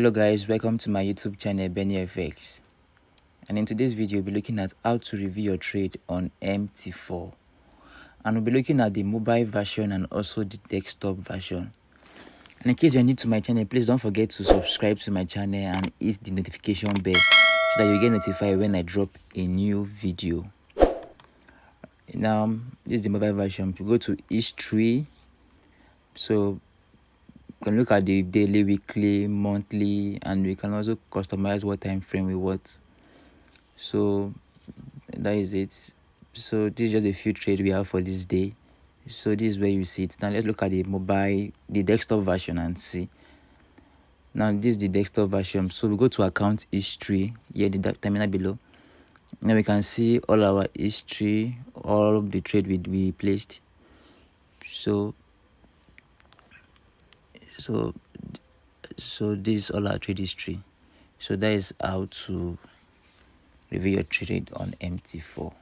Hello guys, welcome to my YouTube channel FX, and in today's video we'll be looking at how to review your trade on mt4, and we'll be looking at the mobile version and also the desktop version. And in case you're new to my channel, please don't forget to subscribe to my channel and hit the notification bell so that you get notified when I drop a new video. Now this is the mobile version. We go to history, so we can look at the daily, weekly, monthly, and we can also customize what time frame we want. So that is it. So this is just a few trades we have for this day. So this is where you see it. Now let's look at the desktop version and see. Now this is the desktop version. So we go to account history here, the terminal below. Now we can see all our history, all the trade we placed. So this is all our trade history. So that is how to review your trade on mt4.